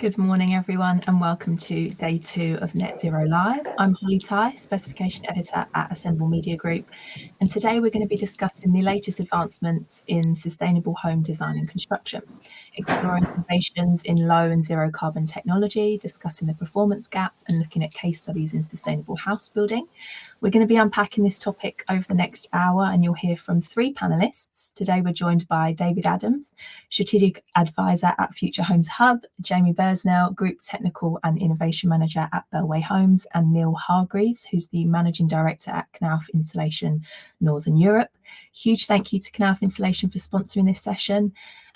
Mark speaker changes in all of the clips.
Speaker 1: Good morning, everyone, and welcome to day 2 of Net Zero Live. I'm Holly Ty, Specification Editor at Assemble Media Group, and today we're going to be discussing the latest advancements in sustainable home design and construction, exploring innovations in low and zero carbon technology, discussing the performance gap, and looking at case studies in sustainable house building. We're going to be unpacking this topic over the next hour, and you'll hear from 3 panelists. Today we're joined by David Adams, Strategic Advisor at Future Homes Hub, Jamie Bursnell, Group Technical and Innovation Manager at Bellway Homes, and Neil Hargreaves, who's the Managing Director at Knauf Insulation Northern Europe. Huge thank you to Knauf Insulation for sponsoring this session.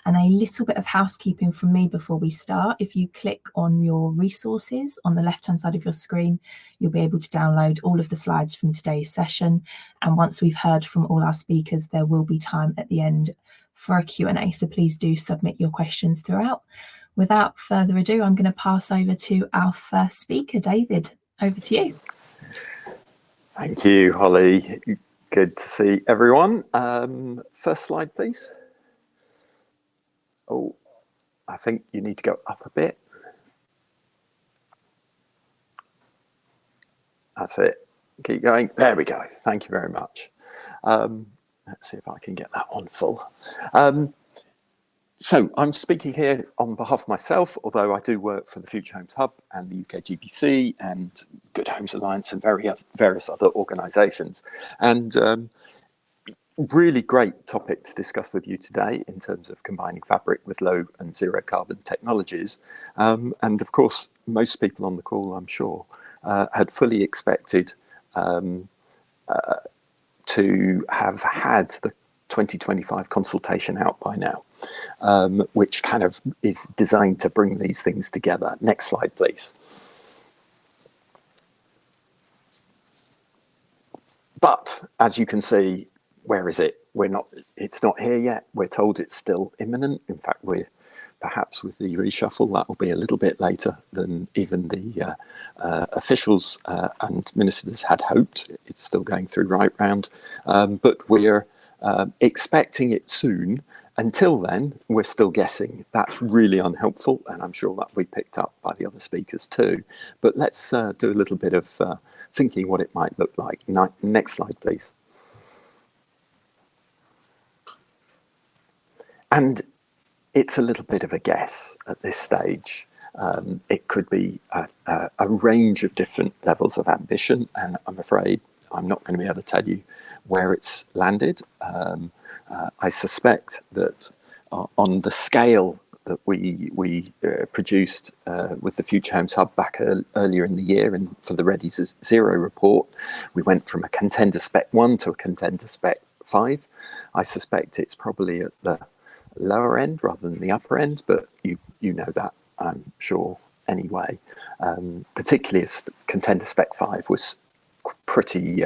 Speaker 1: And a little bit of housekeeping from me before we start. If you click on your resources on the left-hand side of your screen, you'll be able to download all of the slides from today's session. And once we've heard from all our speakers, there will be time at the end for a Q&A. So please do submit your questions throughout. Without further ado, I'm going to pass over to our first speaker. David, over to you.
Speaker 2: Thank you, Holly. Good to see everyone. First slide, please. Oh, I think you need to go up a bit. That's it. Keep going. There we go. Thank you very much. Let's see if I can get that on full. So I'm speaking here on behalf of myself, although I do work for the Future Homes Hub and the UK GBC and Good Homes Alliance and various other organisations. And really great topic to discuss with you today in terms of combining fabric with low and zero carbon technologies. And of course, most people on the call, I'm sure, had fully expected to have had the 2025 consultation out by now, which kind of is designed to bring these things together. Next slide, please. But as you can see, where is it? It's not here yet. We're told it's still imminent. In fact, we're perhaps with the reshuffle, that will be a little bit later than even the officials and ministers had hoped. It's still going through right round, but we're expecting it soon. Until then, we're still guessing. That's really unhelpful, and I'm sure that will be picked up by the other speakers too. But let's do a little bit of thinking what it might look like. Next slide, please. And it's a little bit of a guess at this stage. It could be a range of different levels of ambition, and I'm afraid I'm not going to be able to tell you where it's landed. I suspect that on the scale that we produced with the Future Homes Hub back earlier in the year, and for the Ready Zero report, we went from a contender spec 1 to a contender spec 5. I suspect it's probably at the lower end rather than the upper end, but you know that, I'm sure, anyway. Particularly as contender spec 5 was pretty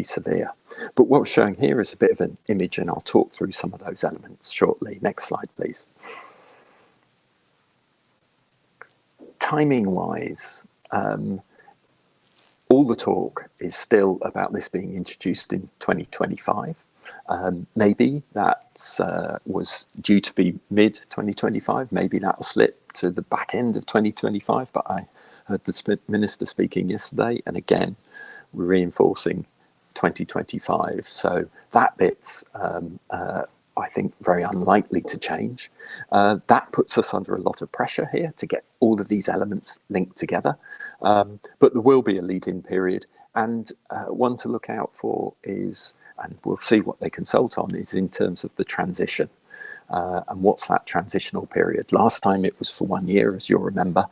Speaker 2: severe. But what we're showing here is a bit of an image, and I'll talk through some of those elements shortly. Next slide, please. Timing wise, all the talk is still about this being introduced in 2025. Maybe that was due to be mid-2025. Maybe that will slip to the back end of 2025. But I heard the minister speaking yesterday, and again, we're reinforcing 2025. So that bit's, I think, very unlikely to change. That puts us under a lot of pressure here to get all of these elements linked together. But there will be a lead-in period. And one to look out for is, and we'll see what they consult on, is in terms of the transition. And what's that transitional period? Last time it was for 1 year, as you'll remember.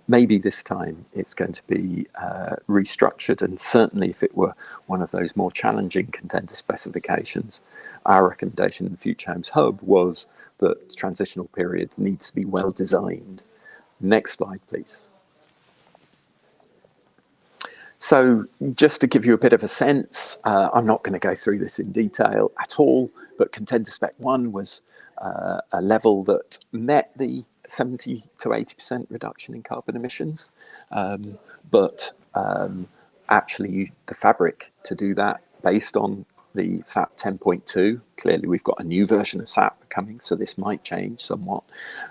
Speaker 2: Maybe this time it's going to be restructured, and certainly if it were one of those more challenging contender specifications, our recommendation in the Future Homes Hub was that transitional period needs to be well designed. Next slide, please. So just to give you a bit of a sense, I'm not going to go through this in detail at all, but contender spec 1 was a level that met the 70 to 80% reduction in carbon emissions, but actually the fabric to do that based on the SAP 10.2. Clearly we've got a new version of SAP coming, so this might change somewhat,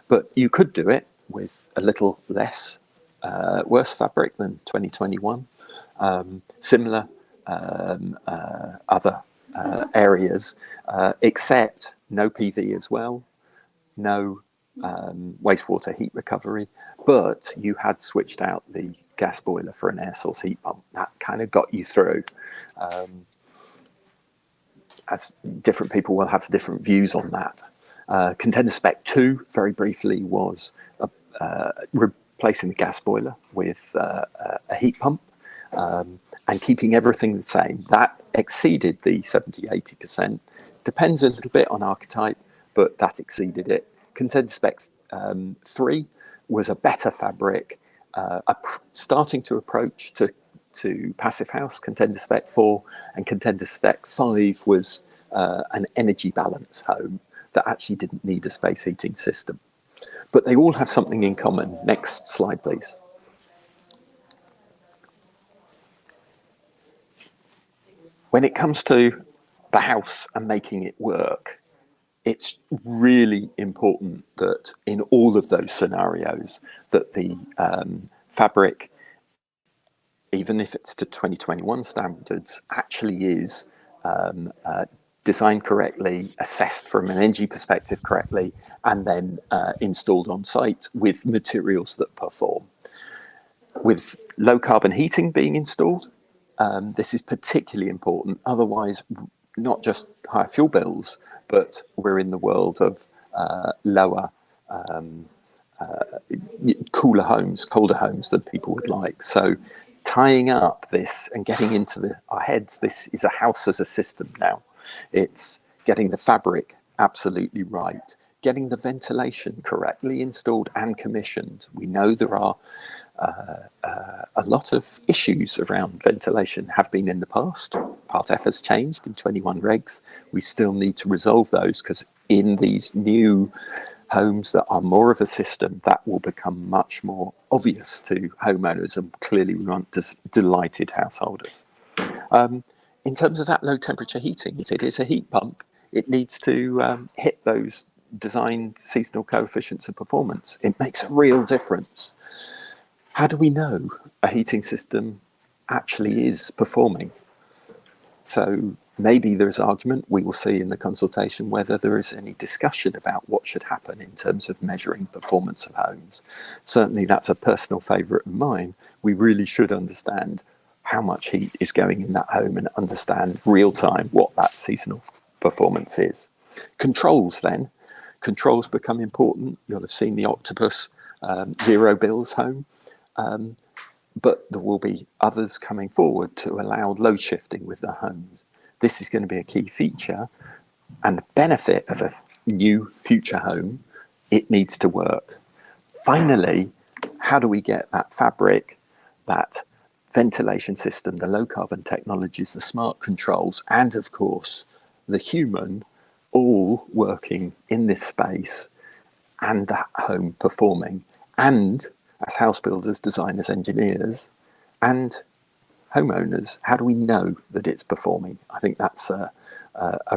Speaker 2: but you could do it with a little less worse fabric than 2021. Similar other areas, except no PV as well, no wastewater heat recovery, but you had switched out the gas boiler for an air source heat pump. That kind of got you through. As different people will have different views on that. Contender Spec 2, very briefly, was replacing the gas boiler with a heat pump and keeping everything the same. That exceeded the 70–80%. Depends a little bit on archetype, but that exceeded it. Contender Spec 3 was a better fabric, starting to approach to Passive House. Contender Spec 4 and Contender Spec 5 was an energy balance home that actually didn't need a space heating system. But they all have something in common. Next slide, please. When it comes to the house and making it work, it's really important that in all of those scenarios that the fabric, even if it's to 2021 standards, actually is designed correctly, assessed from an energy perspective correctly, and then installed on site with materials that perform. With low carbon heating being installed, this is particularly important. Otherwise, not just higher fuel bills, but we're in the world of lower, cooler homes, colder homes than people would like. So tying up this and getting into our heads, this is a house as a system now. It's getting the fabric absolutely right, getting the ventilation correctly installed and commissioned. We know there are a lot of issues around ventilation, have been in the past. Part F has changed in 21 regs. We still need to resolve those, because in these new homes that are more of a system, that will become much more obvious to homeowners, and clearly we want delighted householders. In terms of that low temperature heating, if it is a heat pump, it needs to hit those designed seasonal coefficients of performance. It makes a real difference. How do we know a heating system actually is performing? So maybe there's argument, we will see in the consultation whether there is any discussion about what should happen in terms of measuring performance of homes. Certainly that's a personal favourite of mine. We really should understand how much heat is going in that home and understand real time what that seasonal performance is. Controls then. Controls become important. You'll have seen the Octopus zero bills home. But there will be others coming forward to allow load shifting with the homes. This is going to be a key feature, and the benefit of a new future home, it needs to work. Finally, how do we get that fabric, that ventilation system, the low carbon technologies, the smart controls, and of course, the human all working in this space and that home performing, and as house builders, designers, engineers, and homeowners, how do we know that it's performing? I think that's a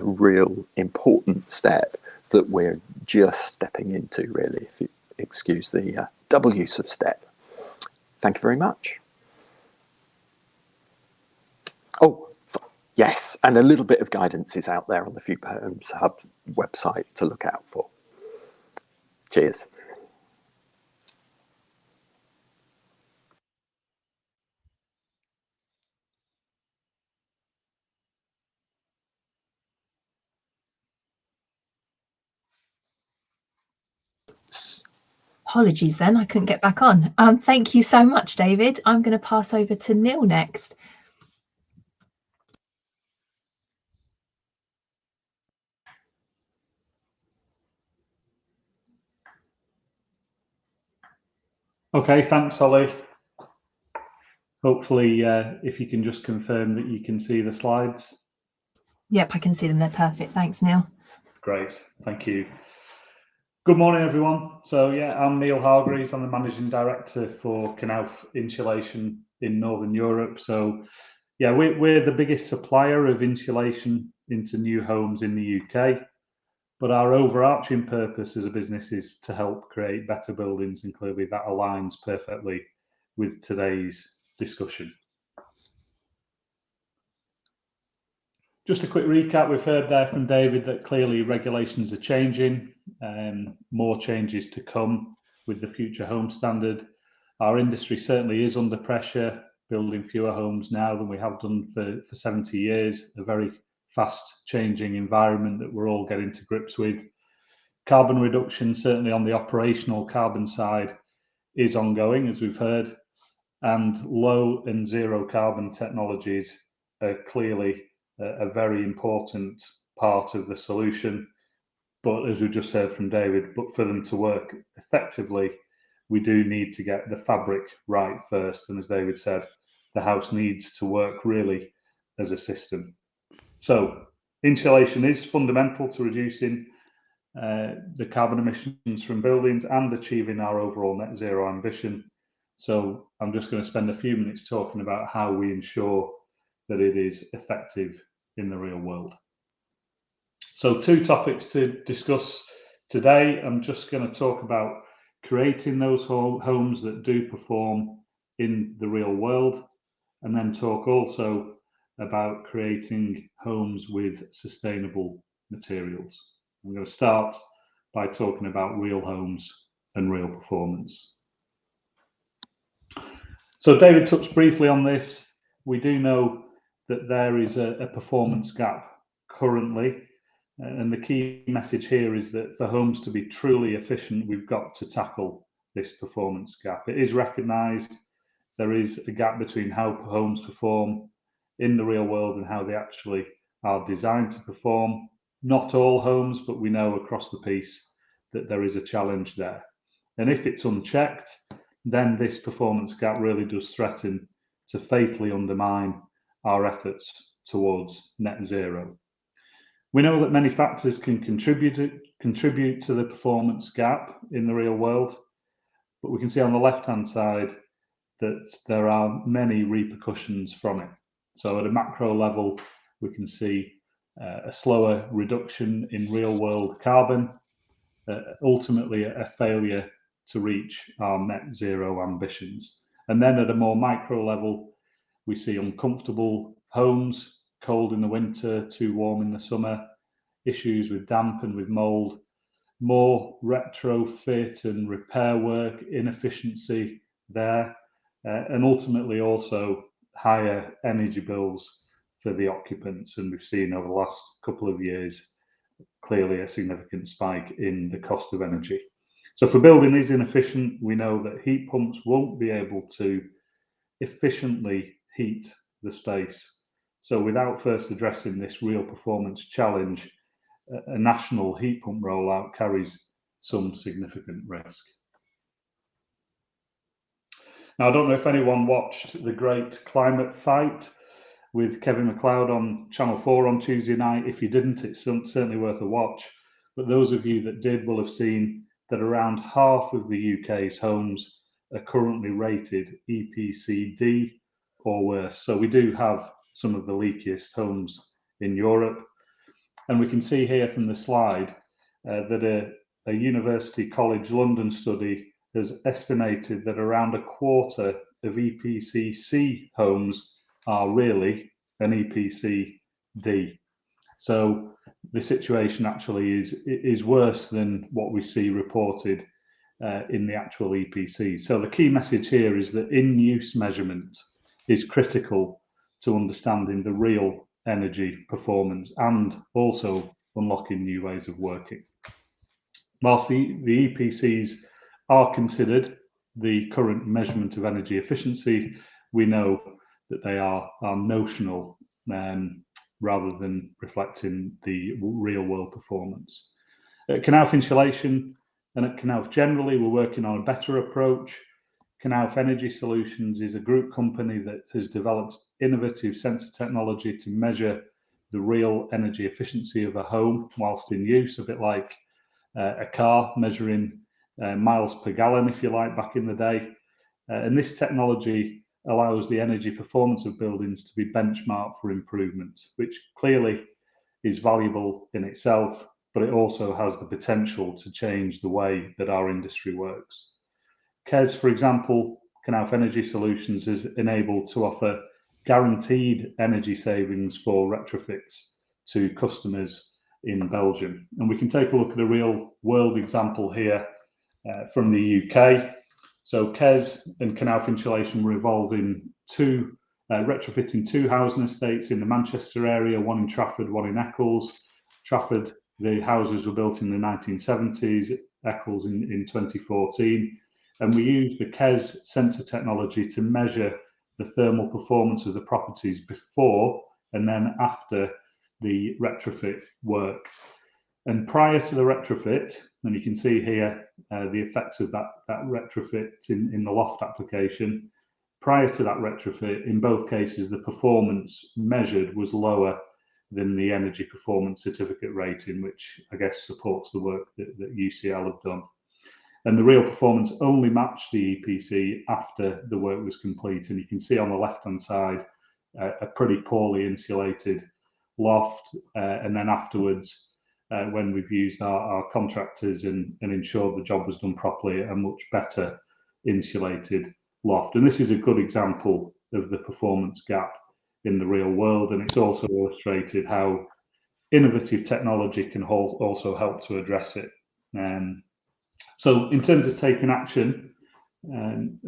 Speaker 2: real important step that we're just stepping into, really, if you excuse the double use of step. Thank you very much. Oh, yes, and a little bit of guidance is out there on the Future Homes Hub website to look out for. Cheers.
Speaker 1: Apologies then, I couldn't get back on. Thank you so much, David. I'm going to pass over to Neil next.
Speaker 3: Okay, thanks, Holly. Hopefully, if you can just confirm that you can see the slides.
Speaker 1: Yep, I can see them. They're perfect. Thanks, Neil.
Speaker 3: Great, thank you. Good morning, everyone. So yeah, I'm Neil Hargreaves. I'm the Managing Director for Knauf Insulation in Northern Europe. So yeah, we're the biggest supplier of insulation into new homes in the UK. But our overarching purpose as a business is to help create better buildings, and clearly that aligns perfectly with today's discussion. Just a quick recap, we've heard there from David that clearly regulations are changing, more changes to come with the Future Home Standard. Our industry certainly is under pressure, building fewer homes now than we have done for 70 years, a very fast changing environment that we're all getting to grips with. Carbon reduction, certainly on the operational carbon side, is ongoing, as we've heard, and low and zero carbon technologies are clearly a very important part of the solution. But as we just heard from David, but for them to work effectively, we do need to get the fabric right first. And as David said, the house needs to work really as a system. So insulation is fundamental to reducing the carbon emissions from buildings and achieving our overall net zero ambition. So I'm just going to spend a few minutes talking about how we ensure that it is effective in the real world. So 2 topics to discuss today. I'm just going to talk about creating those homes that do perform in the real world, and then talk also about creating homes with sustainable materials. I'm going to start by talking about real homes and real performance. So David touched briefly on this. We do know that there is a performance gap currently, and the key message here is that for homes to be truly efficient, we've got to tackle this performance gap. It is recognised there is a gap between how homes perform in the real world and how they actually are designed to perform. Not all homes, but we know across the piece that there is a challenge there. And if it's unchecked, then this performance gap really does threaten to fatally undermine our efforts towards net zero. We know that many factors can contribute to the performance gap in the real world, but we can see on the left-hand side that there are many repercussions from it. So at a macro level, we can see a slower reduction in real world carbon, ultimately a failure to reach our net zero ambitions. And then at a more micro level, we see uncomfortable homes, cold in the winter, too warm in the summer, issues with damp and with mold, more retrofit and repair work, inefficiency there, and ultimately also higher energy bills for the occupants. And we've seen over the last couple of years clearly a significant spike in the cost of energy. So if a building is inefficient, we know that heat pumps won't be able to efficiently heat the space. So without first addressing this real performance challenge, a national heat pump rollout carries some significant risk. Now, I don't know if anyone watched The Great Climate Fight with Kevin MacLeod on Channel 4 on Tuesday night. If you didn't, it's certainly worth a watch. But those of you that did will have seen that around half of the UK's homes are currently rated EPC D or worse. So we do have some of the leakiest homes in Europe. And we can see here from the slide that a University College London study has estimated that around a quarter of EPC C homes are really an EPC D. So the situation actually is worse than what we see reported in the actual EPC. So the key message here is that in-use measurement is critical to understanding the real energy performance and also unlocking new ways of working. Whilst the EPCs are considered the current measurement of energy efficiency, we know that they are notional rather than reflecting the real world performance. At Knauf Insulation and at Knauf generally, we're working on a better approach. Knauf Energy Solutions is a group company that has developed innovative sensor technology to measure the real energy efficiency of a home whilst in use, a bit like a car measuring miles per gallon, if you like, back in the day. And this technology allows the energy performance of buildings to be benchmarked for improvement, which clearly is valuable in itself, but it also has the potential to change the way that our industry works. KES, for example, Knauf Energy Solutions, is enabled to offer guaranteed energy savings for retrofits to customers in Belgium. And we can take a look at a real world example here from the UK. So KES and Knauf Insulation were involved in retrofitting two housing estates in the Manchester area, one in Trafford, one in Eccles. Trafford, the houses were built in the 1970s, Eccles in 2014. And we used the KES sensor technology to measure the thermal performance of the properties before and then after the retrofit work. And prior to the retrofit, and you can see here the effects of that retrofit in the loft application. Prior to that retrofit, in both cases, the performance measured was lower than the energy performance certificate rating, which I guess supports the work that UCL have done. And the real performance only matched the EPC after the work was complete. And you can see on the left-hand side a pretty poorly insulated loft. And then afterwards, when we've used our contractors and ensured the job was done properly, a much better insulated loft. And this is a good example of the performance gap in the real world. And it's also illustrated how innovative technology can also help to address it. So in terms of taking action,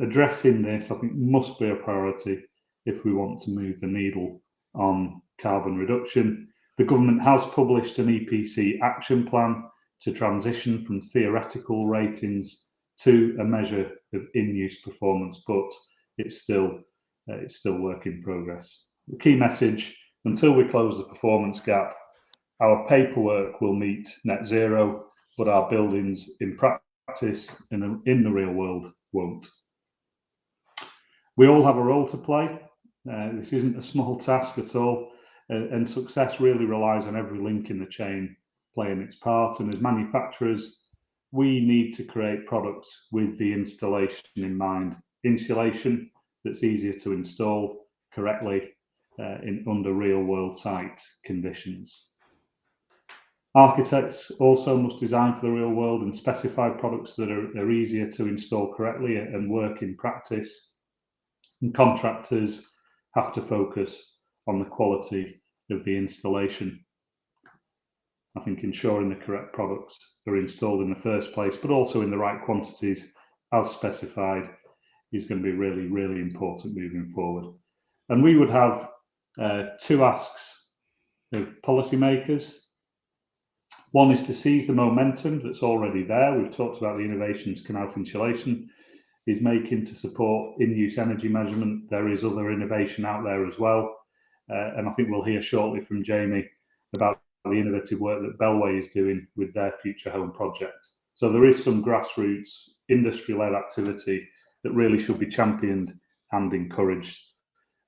Speaker 3: addressing this, I think, must be a priority if we want to move the needle on carbon reduction. The government has published an EPC action plan to transition from theoretical ratings to a measure of in-use performance, but it's still work in progress. The key message: until we close the performance gap, our paperwork will meet net zero, but our buildings in practice in the real world won't. We all have a role to play. This isn't a small task at all, and success really relies on every link in the chain playing its part. And as manufacturers, we need to create products with the installation in mind. Insulation that's easier to install correctly under real-world site conditions. Architects also must design for the real world and specify products that are easier to install correctly and work in practice. And contractors have to focus on the quality of the installation. I think ensuring the correct products are installed in the first place, but also in the right quantities as specified, is going to be really, really important moving forward. And we would have two asks of policymakers. One is to seize the momentum that's already there. We've talked about the innovations Knauf Insulation is making to support in-use energy measurement. There is other innovation out there as well. And I think we'll hear shortly from Jamie about the innovative work that Bellway is doing with their Future Home project. So there is some grassroots industry-led activity that really should be championed and encouraged.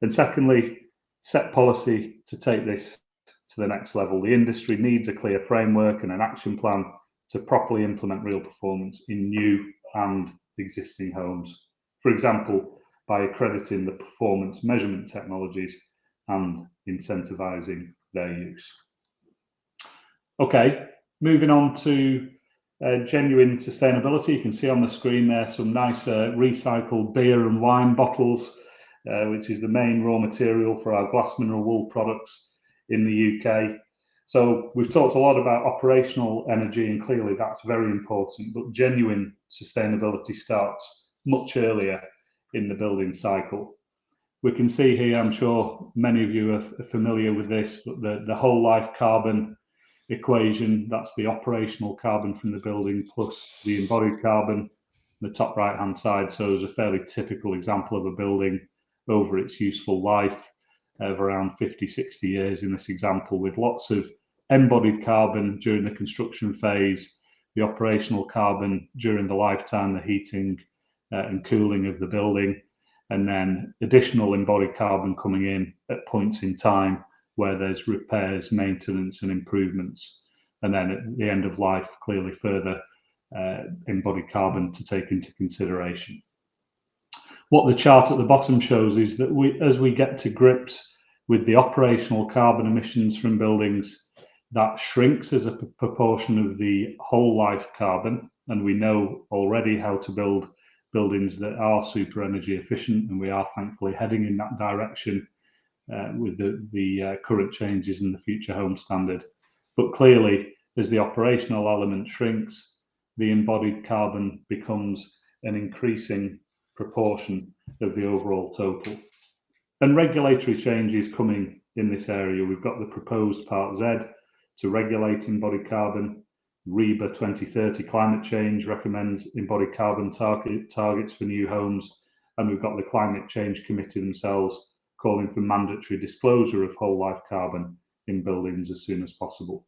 Speaker 3: And secondly, set policy to take this to the next level. The industry needs a clear framework and an action plan to properly implement real performance in new and existing homes. For example, by accrediting the performance measurement technologies and incentivizing their use. Okay, moving on to genuine sustainability. You can see on the screen there some nice recycled beer and wine bottles, which is the main raw material for our glass mineral wool products in the UK. So we've talked a lot about operational energy, and clearly that's very important, but genuine sustainability starts much earlier in the building cycle. We can see here, I'm sure many of you are familiar with this, but the whole life carbon equation, that's the operational carbon from the building plus the embodied carbon. The top right hand side shows a fairly typical example of a building over its useful life of around 50-60 years in this example, with lots of embodied carbon during the construction phase, the operational carbon during the lifetime, the heating and cooling of the building, and then additional embodied carbon coming in at points in time where there's repairs, maintenance and improvements. And then at the end of life, clearly further embodied carbon to take into consideration. What the chart at the bottom shows is that as we get to grips with the operational carbon emissions from buildings, that shrinks as a proportion of the whole life carbon, and we know already how to build buildings that are super energy efficient, and we are thankfully heading in that direction with the current changes in the Future Home Standard. But clearly, as the operational element shrinks, the embodied carbon becomes an increasing proportion of the overall total. And regulatory change is coming in this area. We've got the proposed Part Z to regulate embodied carbon. REBA 2030 climate change recommends embodied carbon targets for new homes. And we've got the Climate Change Committee themselves calling for mandatory disclosure of whole life carbon in buildings as soon as possible.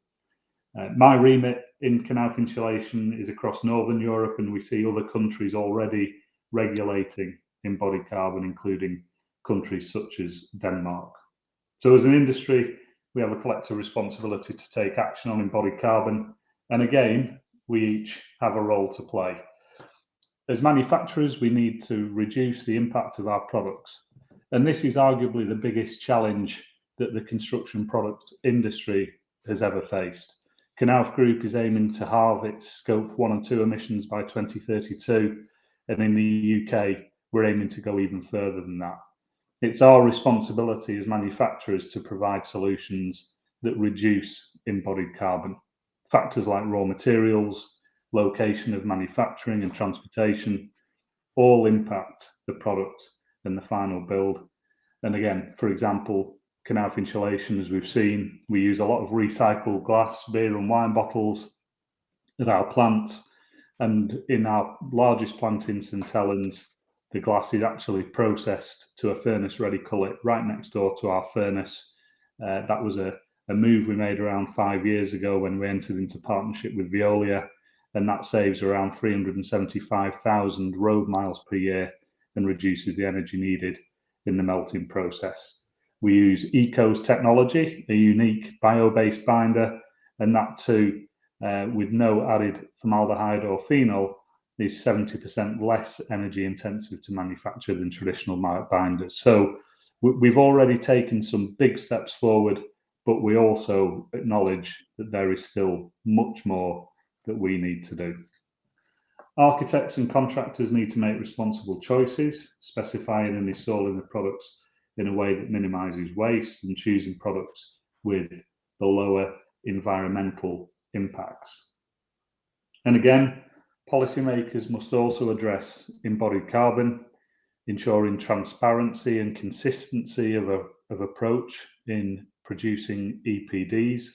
Speaker 3: My remit in Knauf Insulation is across Northern Europe, and we see other countries already regulating embodied carbon, including countries such as Denmark. So as an industry, we have a collective responsibility to take action on embodied carbon. And again, we each have a role to play. As manufacturers, we need to reduce the impact of our products. And this is arguably the biggest challenge that the construction product industry has ever faced. Knauf Group is aiming to halve its Scope 1 and 2 emissions by 2032. And in the UK, we're aiming to go even further than that. It's our responsibility as manufacturers to provide solutions that reduce embodied carbon. Factors like raw materials, location of manufacturing and transportation all impact the product and the final build. And again, for example, Knauf Insulation, as we've seen, we use a lot of recycled glass, beer and wine bottles at our plants. And in our largest plant in St Helens, the glass is actually processed to a furnace-ready cullet right next door to our furnace. That was a move we made around 5 years ago when we entered into partnership with Veolia, and that saves around 375,000 road miles per year and reduces the energy needed in the melting process. We use ECOS technology, a unique bio-based binder, and that too, with no added formaldehyde or phenol, is 70% less energy intensive to manufacture than traditional binders. So we've already taken some big steps forward, but we also acknowledge that there is still much more that we need to do. Architects and contractors need to make responsible choices, specifying and installing the products in a way that minimises waste and choosing products with the lower environmental impacts. And again, policymakers must also address embodied carbon, ensuring transparency and consistency of approach in producing EPDs,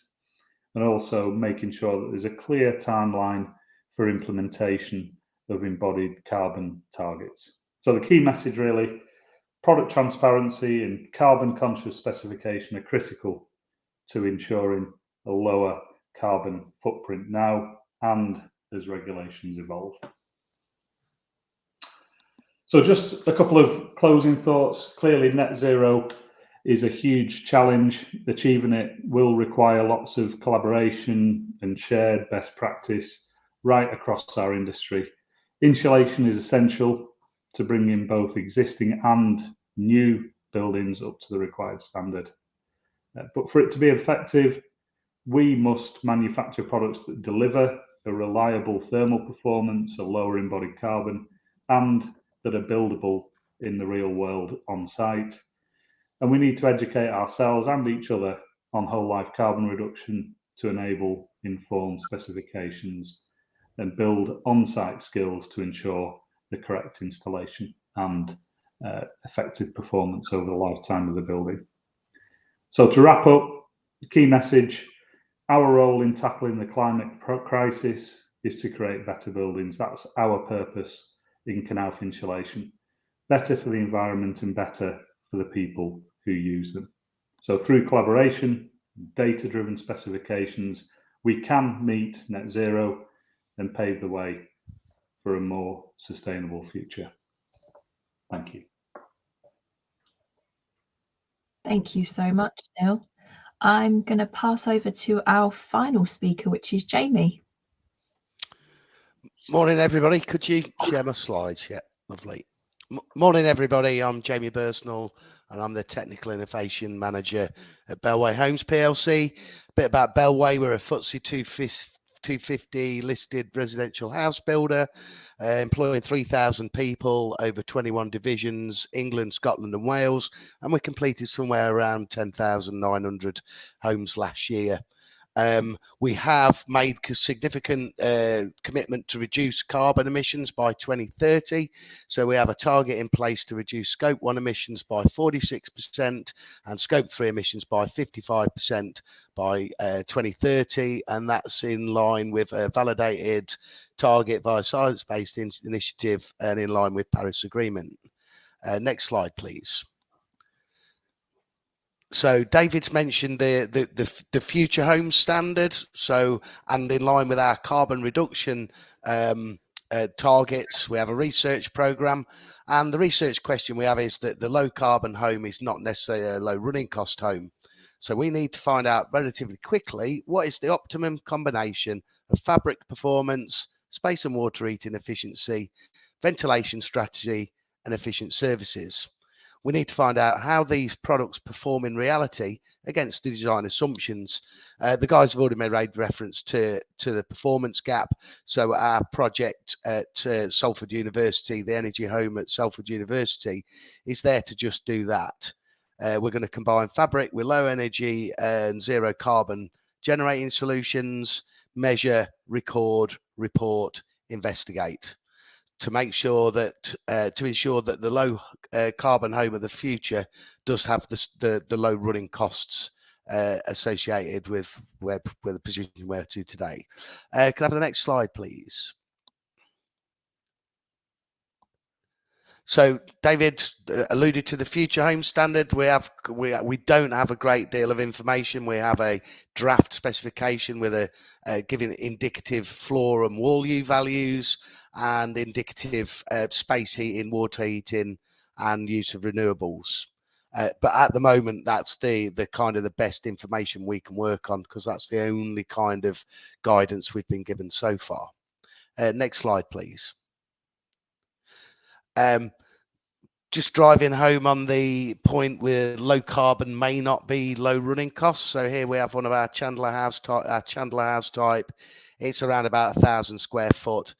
Speaker 3: and also making sure that there's a clear timeline for implementation of embodied carbon targets. So the key message really, product transparency and carbon conscious specification are critical to ensuring a lower carbon footprint now and as regulations evolve. So just a couple of closing thoughts. Clearly, net zero is a huge challenge. Achieving it will require lots of collaboration and shared best practice right across our industry. Insulation is essential to bring in both existing and new buildings up to the required standard. But for it to be effective, we must manufacture products that deliver a reliable thermal performance, a lower embodied carbon, and that are buildable in the real world on site. And we need to educate ourselves and each other on whole life carbon reduction to enable informed specifications and build on-site skills to ensure the correct installation and effective performance over the lifetime of the building. So to wrap up, the key message, our role in tackling the climate crisis is to create better buildings. That's our purpose in Knauf Insulation. Better for the environment and better for the people who use them. So through collaboration, data-driven specifications, we can meet net zero and pave the way for a more sustainable future. Thank you.
Speaker 1: Thank you so much, Neil. I'm going to pass over to our final speaker, which is Jamie.
Speaker 4: Morning, everybody. Could you share my slides? Yeah, lovely. Morning, everybody. I'm Jamie Bursnell, and I'm the Technical Innovation Manager at Bellway Homes PLC. A bit about Bellway. We're a FTSE 250 listed residential house builder, employing 3,000 people over 21 divisions, England, Scotland and Wales, and we completed somewhere around 10,900 homes last year. We have made significant commitment to reduce carbon emissions by 2030. So we have a target in place to reduce Scope 1 emissions by 46% and Scope 3 emissions by 55% by 2030. And that's in line with a validated target by a science-based initiative and in line with Paris Agreement. Next slide, please. So David's mentioned the Future Homes Standard. So, and in line with our carbon reduction targets, we have a research program, and the research question we have is that the low carbon home is not necessarily a low running cost home. So we need to find out relatively quickly what is the optimum combination of fabric performance, space and water heating efficiency, ventilation strategy, and efficient services. We need to find out how these products perform in reality against the design assumptions. The guys have already made reference to the performance gap. So our project at Salford University, the Energy Home at Salford University, is there to just do that. We're going to combine fabric with low energy and zero carbon generating solutions, measure, record, report, investigate, to make sure that to ensure that the low carbon home of the future does have the low running costs associated with the position we're to today. Can I have the next slide, please? So David alluded to the Future Home Standard. We don't have a great deal of information. We have a draft specification with a giving indicative floor and wall U values and indicative space heating, water heating, and use of renewables. But at the moment, that's the kind of the best information we can work on, because that's the only kind of guidance we've been given so far. Next slide, please. Just driving home on the point where low carbon may not be low running costs. So here we have one of our Chandler house type. It's around about 1,000 square foot.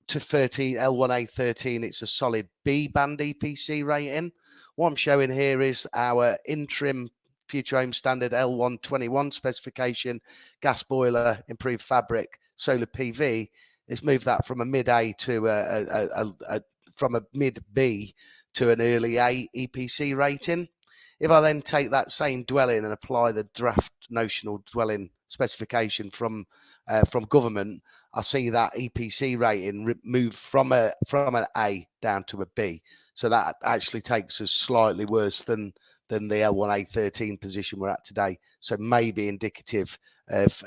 Speaker 4: To 13 L1A13, it's a solid B band EPC rating. What I'm showing here is our interim Future Home Standard L121 specification, gas boiler, improved fabric, solar PV. It's moved that from a mid A to from a mid B to an early A EPC rating. If I then take that same dwelling and apply the draft notional dwelling specification from government, I see that EPC rating move from an A down to a B. So that actually takes us slightly worse than the L1A13 position we're at today. So maybe indicative of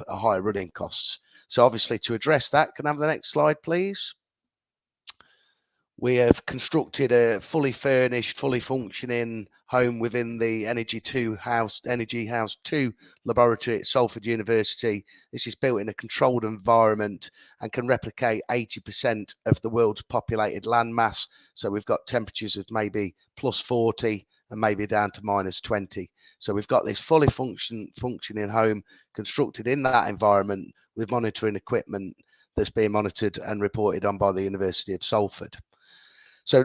Speaker 4: higher running costs. So obviously, to address that, can I have the next slide, please? We have constructed a fully furnished, fully functioning home within the Energy House 2 laboratory at Salford University. This is built in a controlled environment and can replicate 80% of the world's populated land mass. So we've got temperatures of maybe plus 40 and maybe down to minus 20. So we've got this fully functioning home constructed in that environment with monitoring equipment that's being monitored and reported on by the University of Salford. So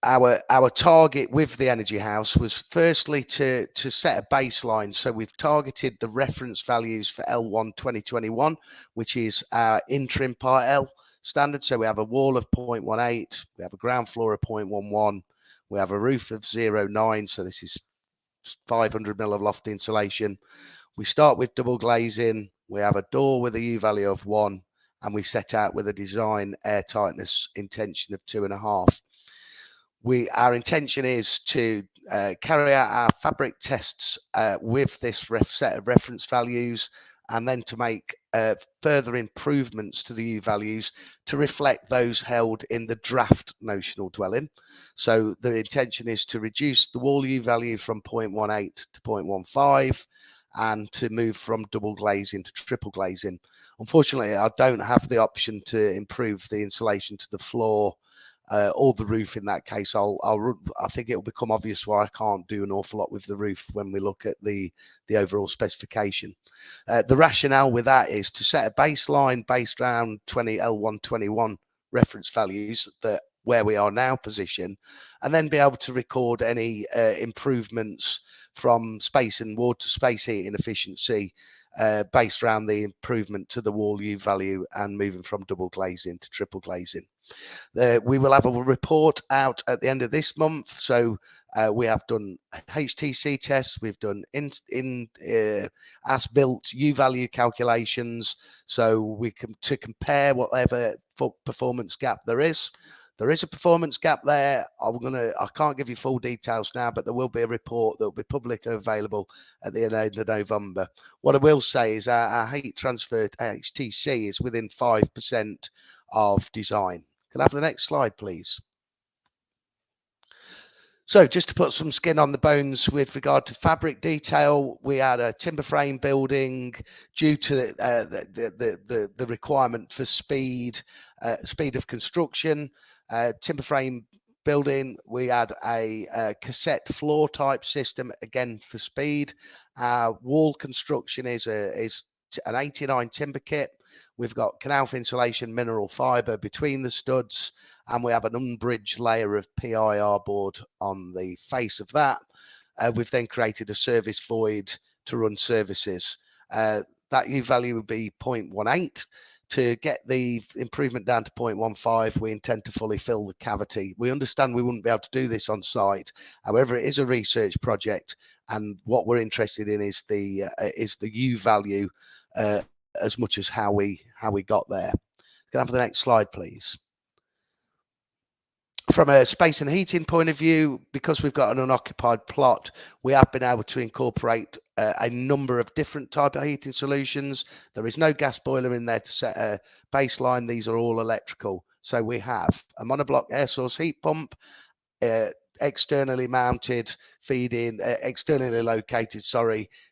Speaker 4: our target with the Energy House was firstly to set a baseline. So we've targeted the reference values for L1 2021, which is our interim Part L standard. So we have a wall of 0.18, we have a ground floor of 0.11, we have a roof of 0.9. So this is 500 mil of loft insulation. We start with double glazing. We have a door with a U value of 1. And we set out with a design air tightness intention of 2.5. Our intention is to carry out our fabric tests with this set of reference values, and then to make further improvements to the U values to reflect those held in the draft notional dwelling. So the intention is to reduce the wall U value from 0.18 to 0.15. And to move from double glazing to triple glazing. Unfortunately, I don't have the option to improve the insulation to the floor or the roof in that case. I think it'll become obvious why I can't do an awful lot with the roof when we look at the overall specification. The rationale with that is to set a baseline based around L121 reference values that where we are now position, and then be able to record any improvements from space and water space heating efficiency based around the improvement to the wall U value and moving from double glazing to triple glazing. We will have a report out at the end of this month. So we have done HTC tests, we've done as-built U-value calculations, so we can to compare whatever performance gap there is. There is a performance gap there. I can't give you full details now, but there will be a report that will be publicly available at the end of November. What I will say is our heat transfer HTC is within 5% of design. Can I have the next slide, please? So just to put some skin on the bones with regard to fabric detail, we had a timber frame building due to the requirement for speed of construction. Timber frame building, we had a cassette floor type system, again for speed. Wall construction is an 89 timber kit. We've got canal insulation mineral fiber between the studs, and we have an unbridged layer of PIR board on the face of that. We've then created a service void to run services. That U value would be 0.18. To get the improvement down to 0.15, we intend to fully fill the cavity. We understand we wouldn't be able to do this on site. However, it is a research project, and what we're interested in is the U value as much as how we got there. Can I have the next slide, please? From a space and heating point of view, because we've got an unoccupied plot, we have been able to incorporate a number of different type of heating solutions. There is no gas boiler in there to set a baseline. These are all electrical. So we have a monoblock air source heat pump, externally mounted, externally located,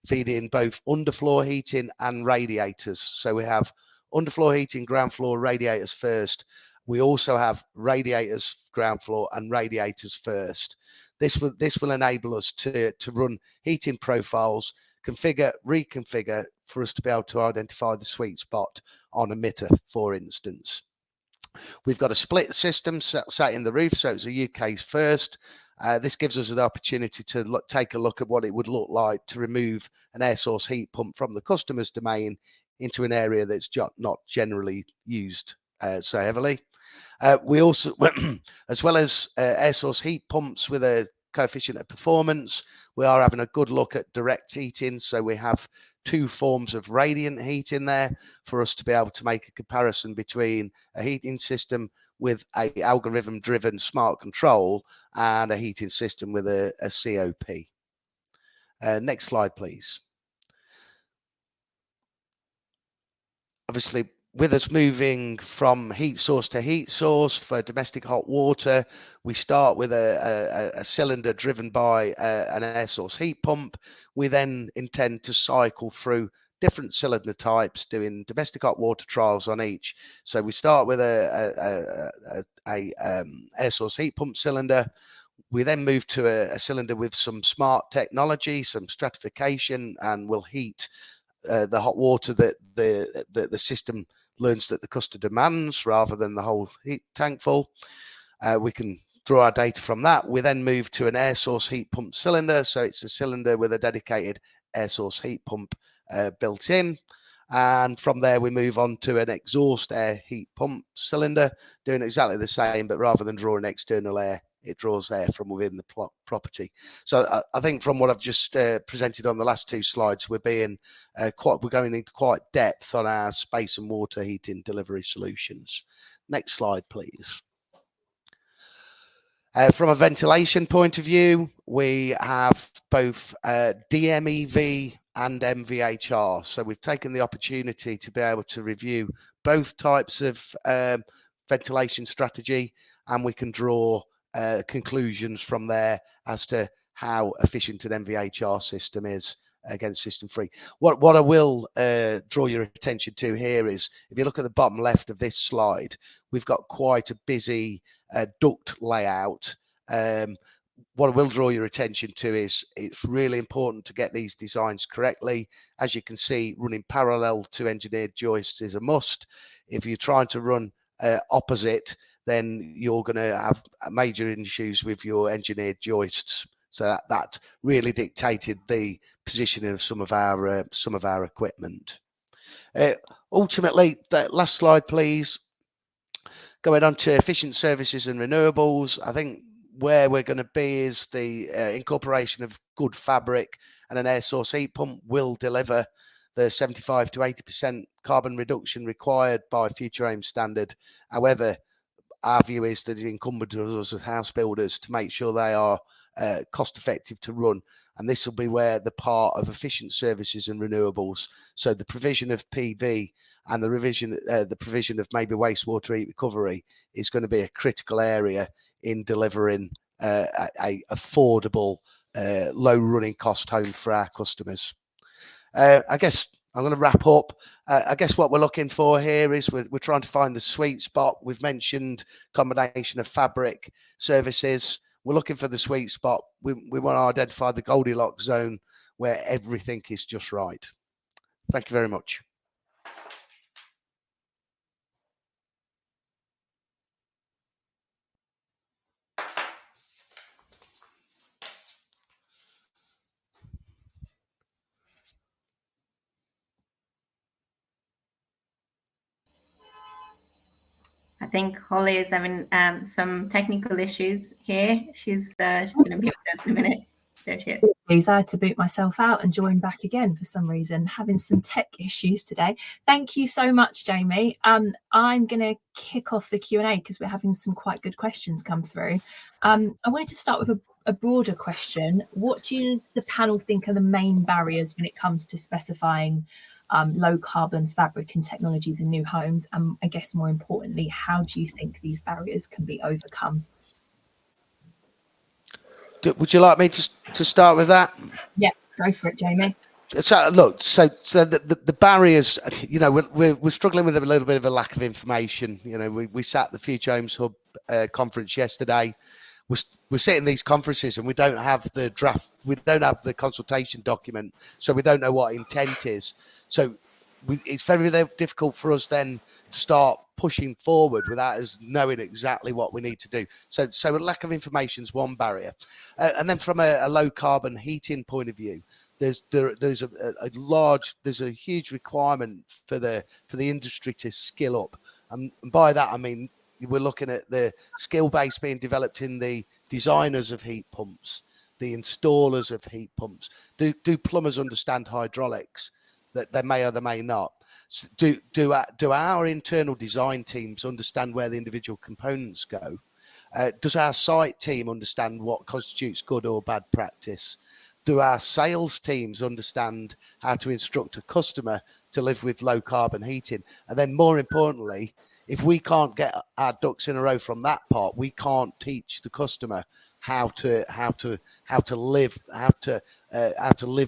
Speaker 4: feeding both underfloor heating and radiators. So we have underfloor heating, ground floor radiators first. We also have radiators ground floor and radiators first. This will enable us to run heating profiles, configure, reconfigure, for us to be able to identify the sweet spot on emitter, for instance. We've got a split system sat in the roof, so it's a UK's first. This gives us an opportunity to take a look at what it would look like to remove an air source heat pump from the customer's domain into an area that's not generally used so heavily. We also, as well as air source heat pumps with a coefficient of performance, we are having a good look at direct heating. So we have two forms of radiant heat in there for us to be able to make a comparison between a heating system with a algorithm driven smart control and a heating system with a COP. Next slide, please. Obviously, with us moving from heat source to heat source for domestic hot water, we start with a cylinder driven by an air source heat pump. We then intend to cycle through different cylinder types, doing domestic hot water trials on each. So we start with a air source heat pump cylinder. We then move to a cylinder with some smart technology, some stratification, and we'll heat the hot water that the system learns that the customer demands rather than the whole heat tank full. We can draw our data from that. We then move to an air source heat pump cylinder. So it's a cylinder with a dedicated air source heat pump built in. And from there, we move on to an exhaust air heat pump cylinder, doing exactly the same, but rather than drawing external air, it draws air from within the property. So I think from what I've just presented on the last two slides, we're going into quite depth on our space and water heating delivery solutions. Next slide, please. From a ventilation point of view, we have both DMEV and MVHR. So we've taken the opportunity to be able to review both types of ventilation strategy, and we can draw conclusions from there as to how efficient an MVHR system is against System 3. What I will draw your attention to here is, if you look at the bottom left of this slide, we've got quite a busy duct layout. What I will draw your attention to is it's really important to get these designs correctly. As you can see, running parallel to engineered joists is a must. If you're trying to run opposite, then you're going to have major issues with your engineered joists. So that really dictated the positioning of some of our equipment. Ultimately, that last slide, please. Going on to efficient services and renewables, I think where we're going to be is the incorporation of good fabric and an air source heat pump will deliver the 75 to 80% carbon reduction required by Future Homes Standard. However, our view is that it's incumbent on us as house builders to make sure they are cost effective to run, and this will be where the part of efficient services and renewables, so the provision of PV and the provision of maybe wastewater heat recovery, is going to be a critical area in delivering a affordable, low running cost home for our customers. I guess I'm going to wrap up. I guess what we're looking for here is we're trying to find the sweet spot. We've mentioned combination of fabric services. We're looking for the sweet spot. We want to identify the Goldilocks zone where everything is just right. Thank you very much.
Speaker 5: I think Holly is having some technical issues here. She's going to be with us in a minute. There she is.
Speaker 1: I had to boot myself out and join back again for some reason, having some tech issues today. Thank you so much, Jamie. I'm going to kick off the Q&A because we're having some quite good questions come through. I wanted to start with a broader question. What does the panel think are the main barriers when it comes to specifying low carbon fabric and technologies in new homes? And I guess more importantly, how do you think these barriers can be overcome?
Speaker 4: Would you like me to start with that?
Speaker 1: Yeah, go for it, Jamie.
Speaker 4: So look, so the barriers, you know, we're struggling with a little bit of a lack of information. You know, we sat at the Future Homes Hub conference yesterday. We're sitting these conferences and we don't have the draft, we don't have the consultation document, so we don't know what intent is. So it's very difficult for us then to start pushing forward without us knowing exactly what we need to do. So a lack of information is one barrier. And then from a low carbon heating point of view, there's a huge requirement for the industry to skill up. And by that, I mean, we're looking at the skill base being developed in the designers of heat pumps, the installers of heat pumps. Do plumbers understand hydraulics? That they may or they may not. So do our internal design teams understand where the individual components go? Does our site team understand what constitutes good or bad practice? Do our sales teams understand how to instruct a customer to live with low carbon heating? And then more importantly, if we can't get our ducks in a row from that part, we can't teach the customer how to live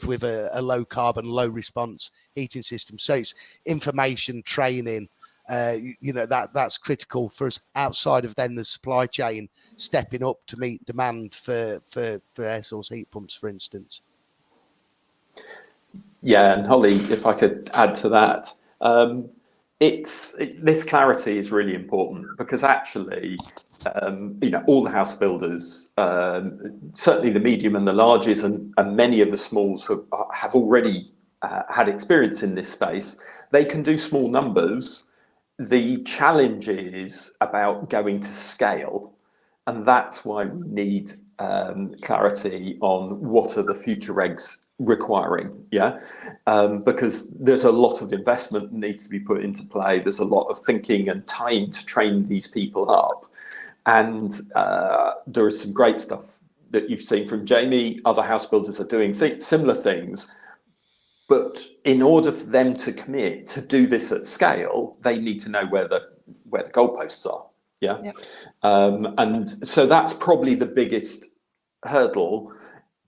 Speaker 4: with a low carbon, low response heating system. So it's information, training, you know, that's critical for us outside of then the supply chain stepping up to meet demand for air source heat pumps, for instance.
Speaker 2: Yeah, and Holly, if I could add to that, this clarity is really important because actually, you know, all the house builders, certainly the medium and the larges, and many of the smalls have already had experience in this space. They can do small numbers. The challenge is about going to scale, and that's why we need clarity on what are the future regs requiring, because there's a lot of investment that needs to be put into play. There's a lot of thinking and time to train these people up, and there is some great stuff that you've seen from Jamie. Other house builders are doing similar things, but in order for them to commit to do this at scale, they need to know where the goalposts are. And so that's probably the biggest hurdle.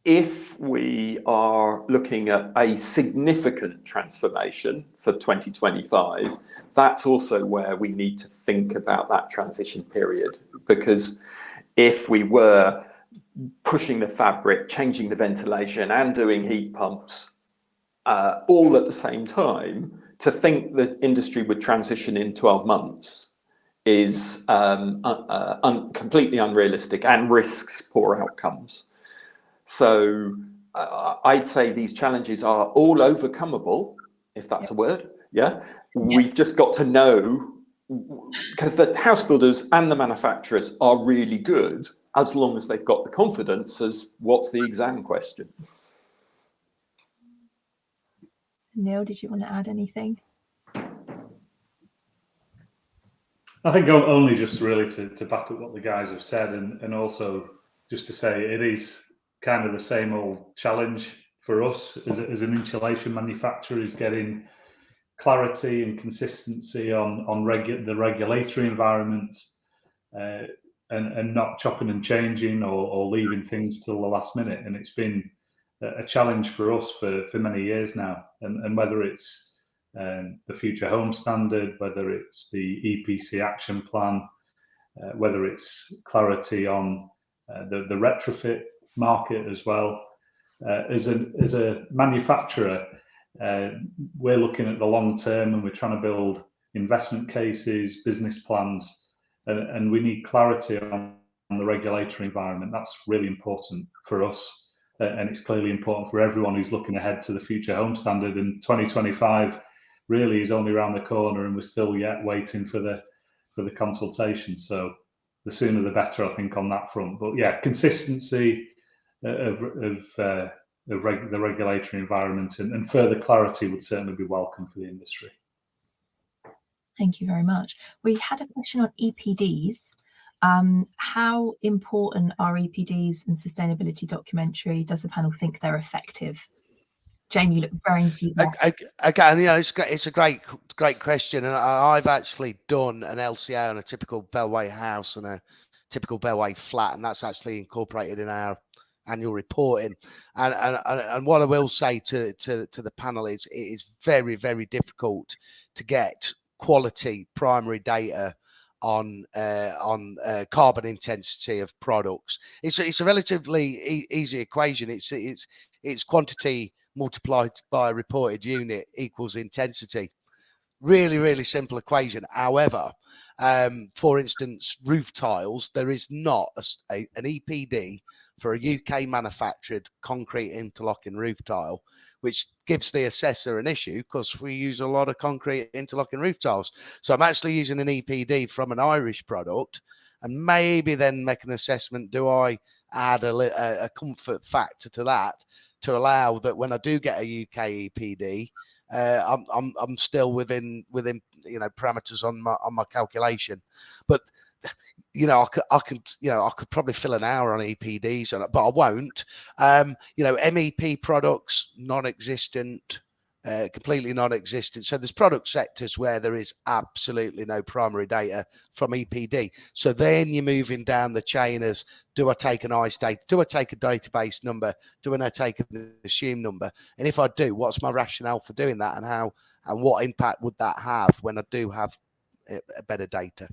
Speaker 2: if we are looking at a significant transformation for 2025, that's also where we need to think about that transition period. Because if we were pushing the fabric, changing the ventilation and doing heat pumps all at the same time, to think that industry would transition in 12 months is completely unrealistic and risks poor outcomes. So I'd say these challenges are all overcomeable, if that's a word. Yeah. We've just got to know, because the house builders and the manufacturers are really good as long as they've got the confidence as what's the exam question.
Speaker 1: Neil, did you want to add anything?
Speaker 3: I think only just really to back up what the guys have said, and also just to say it is kind of the same old challenge for us as an insulation manufacturer, is getting clarity and consistency on the regulatory environment, and not chopping and changing or leaving things till the last minute. And it's been a challenge for us for many years now. And whether it's the Future Home Standard, whether it's the EPC action plan, whether it's clarity on the retrofit market as well. As a manufacturer, we're looking at the long term, and we're trying to build investment cases, business plans, and we need clarity on the regulatory environment. That's really important for us, and it's clearly important for everyone who's looking ahead to the Future Home Standard. And 2025 really is only around the corner, and we're still yet waiting for the consultation. So the sooner the better, I think, on that front. But yeah, consistency of the regulatory environment and further clarity would certainly be welcome for the industry.
Speaker 1: Thank you very much. We had a question on EPDs. How important are EPDs and sustainability documentary? Does the panel think they're effective? Jamie, you look very enthusiastic.
Speaker 4: Again, it's a great question, and I've actually done an LCA on a typical Bellway house and a typical Bellway flat, and that's actually incorporated in our annual reporting. And what I will say to the panel is, it is very, very difficult to get quality primary data on carbon intensity of products. It's a relatively easy equation. It's quantity multiplied by reported unit equals intensity. Really, really simple equation. However, for instance, roof tiles, there is not an EPD for a UK manufactured concrete interlocking roof tile, which gives the assessor an issue because we use a lot of concrete interlocking roof tiles. So I'm actually using an EPD from an Irish product, and maybe then make an assessment. Do I add a comfort factor to that to allow that when I do get a UK EPD, I'm still within parameters on my calculation? But I could probably fill an hour on EPDs on it, but I won't. MEP products, non-existent, completely non-existent. So there's product sectors where there is absolutely no primary data from EPD. So then you're moving down the chain as, do I take an ICE data? Do I take a database number? Do I take an assumed number? And if I do, what's my rationale for doing that, and what impact would that have when I do have a better data?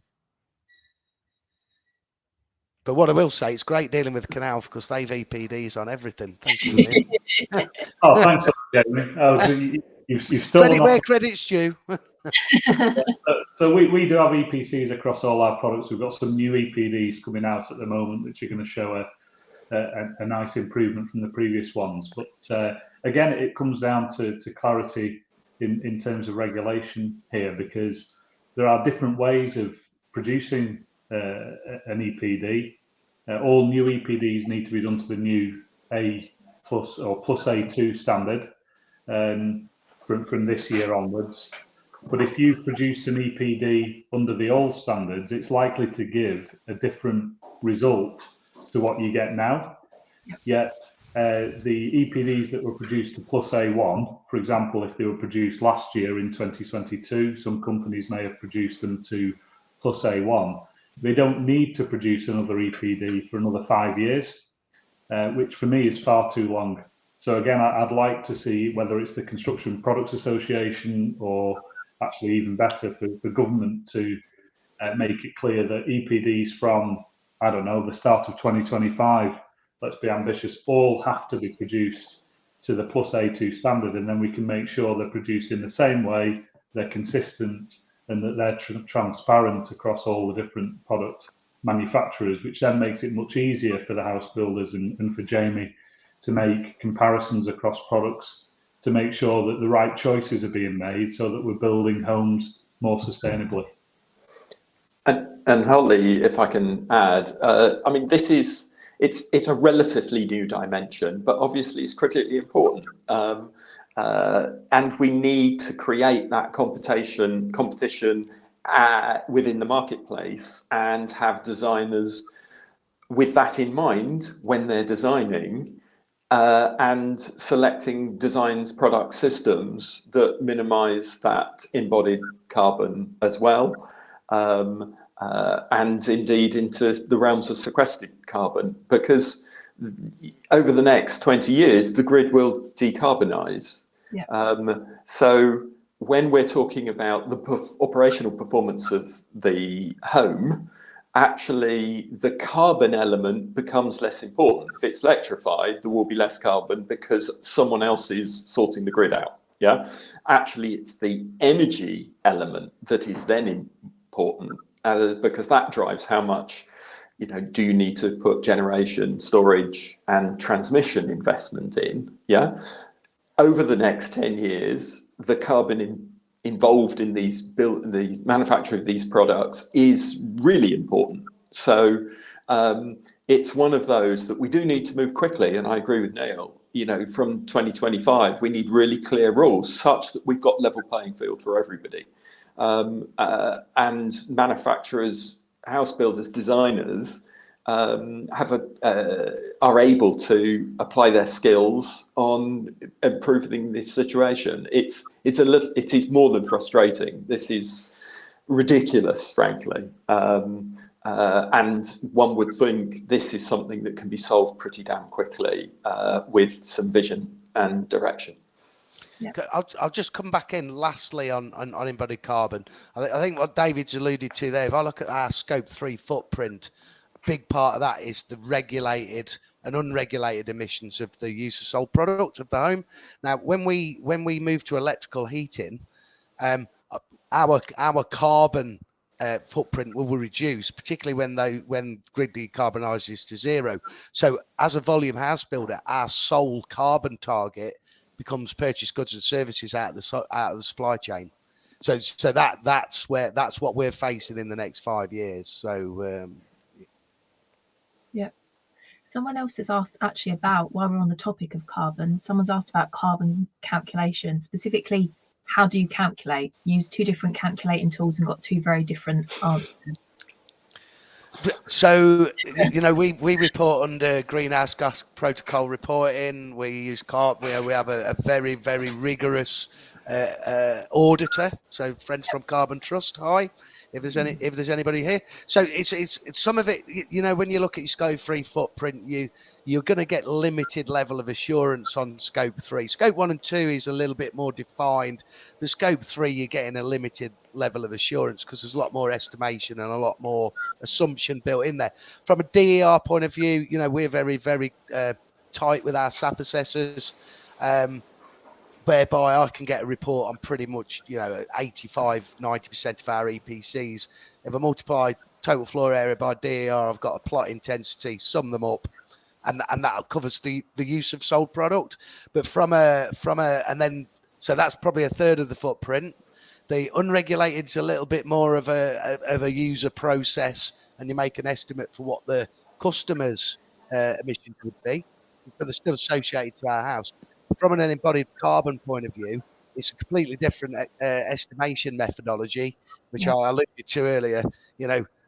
Speaker 4: But what I will say, it's great dealing with Canal because they've EPDs on everything. Thank you, Neil.
Speaker 3: Oh, thanks for that, Jamie. You've
Speaker 4: Credit where credit's due.
Speaker 3: So we do have EPCs across all our products. We've got some new EPDs coming out at the moment, which are going to show a nice improvement from the previous ones. But again, it comes down to clarity in terms of regulation here, because there are different ways of producing an EPD. All new EPDs need to be done to the new A+ or plus A2 standard from this year onwards. But if you produce an EPD under the old standards, it's likely to give a different result to what you get now. Yet the EPDs that were produced to plus A1, for example, if they were produced last year in 2022, some companies may have produced them to plus A1. They don't need to produce another EPD for another 5 years. which for me is far too long. So again, I'd like to see whether it's the Construction Products Association or actually even better for government to make it clear that EPDs from, I don't know, the start of 2025, let's be ambitious, all have to be produced to the plus A2 standard, and then we can make sure they're produced in the same way, they're consistent, and that they're transparent across all the different product manufacturers, which then makes it much easier for the house builders and for Jamie to make comparisons across products to make sure that the right choices are being made so that we're building homes more sustainably.
Speaker 2: And Holly, if I can add, I mean, it's a relatively new dimension, but obviously it's critically important. And we need to create that competition within the marketplace and have designers with that in mind when they're designing and selecting designs, product systems that minimize that embodied carbon as well. And indeed into the realms of sequestered carbon, because over the next 20 years, the grid will decarbonize. Yeah. So when we're talking about the operational performance of the home, actually the carbon element becomes less important. If it's electrified, there will be less carbon because someone else is sorting the grid out. Yeah. Actually, it's the energy element that is then important. Because that drives how much, do you need to put generation, storage, and transmission investment in? Yeah. Over the next 10 years, the carbon involved in the manufacture of these products is really important. So it's one of those that we do need to move quickly. And I agree with Neil. From 2025, we need really clear rules such that we've got level playing field for everybody. And manufacturers, house builders, designers are able to apply their skills on improving this situation. It is more than frustrating. This is ridiculous, frankly. And one would think this is something that can be solved pretty damn quickly with some vision and direction.
Speaker 1: Yeah.
Speaker 4: I'll just come back in lastly on embodied carbon. I think what David's alluded to there, if I look at our Scope 3 footprint, a big part of that is the regulated and unregulated emissions of the use of sold product of the home. Now, when we move to electrical heating, our carbon footprint will reduce, particularly when grid decarbonizes to zero. So as a volume house builder, our sole carbon target becomes purchased goods and services out of the supply chain. So that's what we're facing in the next 5 years. So
Speaker 1: yeah. Someone else has asked actually about, while we're on the topic of carbon, someone's asked about carbon calculation, specifically how do you calculate? Use two different calculating tools and got two very different answers.
Speaker 4: So, we report under Greenhouse Gas Protocol reporting. We use we have a very, very rigorous auditor. So, friends from Carbon Trust, hi. If there's anybody here, so it's some of it. When you look at your Scope 3 footprint, you're going to get limited level of assurance on Scope 3. Scope 1 and 2 is a little bit more defined, but Scope 3 you're getting a limited level of assurance because there's a lot more estimation and a lot more assumption built in there. From a DER point of view, we're very, very tight with our SAP assessors. Whereby I can get a report on pretty much, 85-90% of our EPCs. If I multiply total floor area by DER, I've got a plot intensity, sum them up, and that covers the use of sold product. But so that's probably a third of the footprint. The unregulated is a little bit more of a user process, and you make an estimate for what the customer's emissions would be, but they're still associated to our house. From an embodied carbon point of view, it's a completely different estimation methodology, which I alluded to earlier.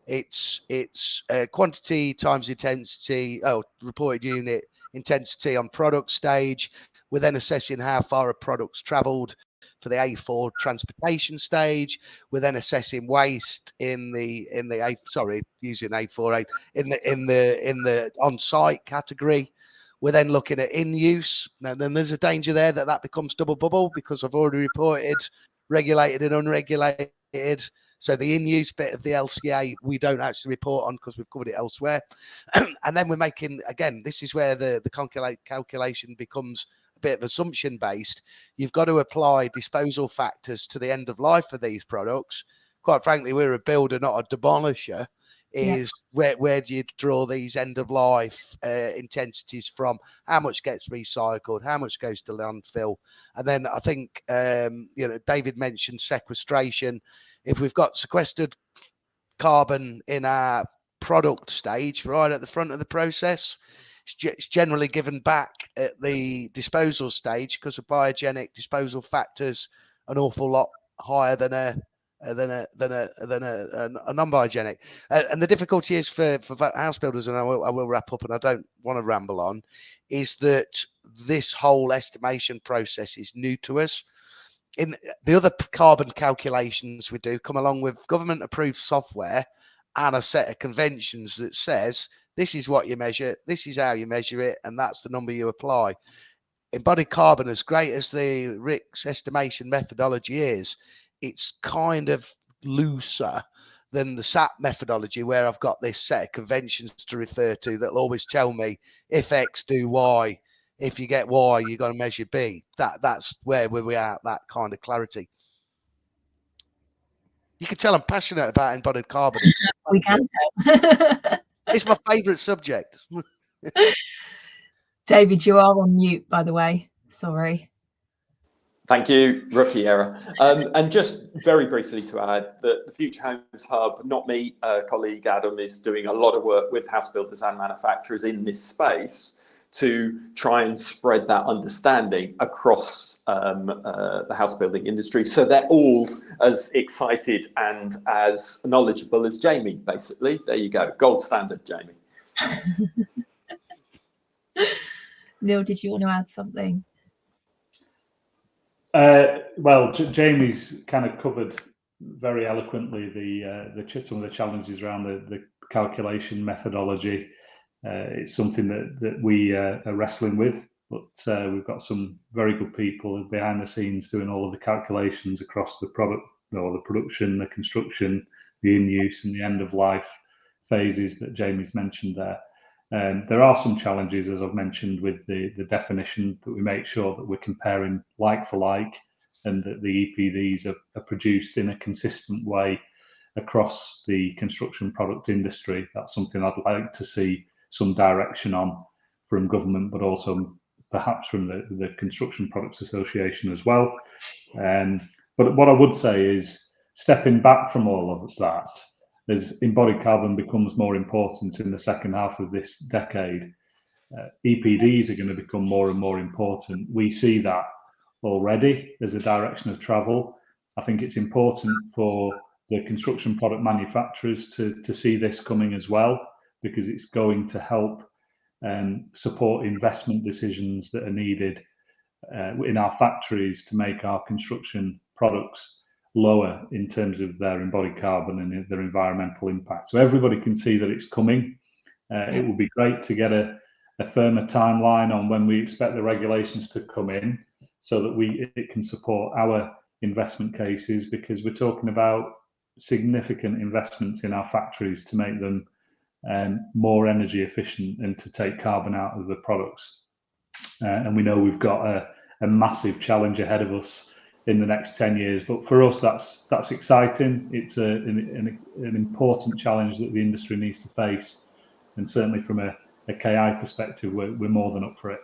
Speaker 4: It's quantity times intensity, reported unit intensity on product stage. We're then assessing how far a product's travelled for the A4 transportation stage. We're then assessing waste in the using A4 in the on-site category. We're then looking at in use. Now, then there's a danger there that becomes double bubble, because I've already reported regulated and unregulated. So the in-use bit of the LCA we don't actually report on because we've covered it elsewhere. And then we're making, again, this is where the calculation becomes a bit of assumption based. You've got to apply disposal factors to the end of life for these products. Quite frankly, we're a builder, not a demolisher. Where do you draw these end of life intensities from? How much gets recycled? How much goes to landfill? And then I think David mentioned sequestration. If we've got sequestered carbon in our product stage, right at the front of the process, it's generally given back at the disposal stage, because of biogenic disposal factors an awful lot higher than a non-biogenic. And the difficulty is for house builders, and I will wrap up and I don't want to ramble on, is that this whole estimation process is new to us. In the other carbon calculations we do come along with government approved software and a set of conventions that says this is what you measure, this is how you measure it, and that's the number you apply. Embodied carbon, as great as the RICS estimation methodology is, it's kind of looser than the SAP methodology, where I've got this set of conventions to refer to that'll always tell me if X, do Y. If you get Y, you've got to measure B. That's where we are at that kind of clarity. You can tell I'm passionate about embodied carbon.
Speaker 1: We can tell.
Speaker 4: It's my favourite subject.
Speaker 1: David, you are on mute, by the way. Sorry.
Speaker 2: Thank you, rookie error. And just very briefly to add that the Future Homes Hub, not me, colleague Adam, is doing a lot of work with house builders and manufacturers in this space to try and spread that understanding across the house building industry, so they're all as excited and as knowledgeable as Jamie, basically. There you go, gold standard, Jamie.
Speaker 1: Neil, did you want to add something?
Speaker 3: Well, Jamie's kind of covered very eloquently some of the challenges around the calculation methodology. It's something that we are wrestling with, but we've got some very good people behind the scenes doing all of the calculations across the product, or the production, the construction, the in-use and the end-of-life phases that Jamie's mentioned there. There are some challenges, as I've mentioned, with the definition, that we make sure that we're comparing like for like, and that the EPDs are produced in a consistent way across the construction product industry. That's something I'd like to see some direction on from government, but also perhaps from the Construction Products Association as well. But what I would say is, stepping back from all of that, as embodied carbon becomes more important in the second half of this decade, EPDs are going to become more and more important. We see that already as a direction of travel. I think it's important for the construction product manufacturers to see this coming as well, because it's going to help support investment decisions that are needed in our factories to make our construction products lower in terms of their embodied carbon and their environmental impact. So everybody can see that it's coming. It would be great to get a firmer timeline on when we expect the regulations to come in, so that it can support our investment cases, because we're talking about significant investments in our factories to make them more energy efficient and to take carbon out of the products. And we know we've got a massive challenge ahead of us in the next 10 years. But for us, that's exciting. It's an important challenge that the industry needs to face. And certainly from a KI perspective, we're more than up for it.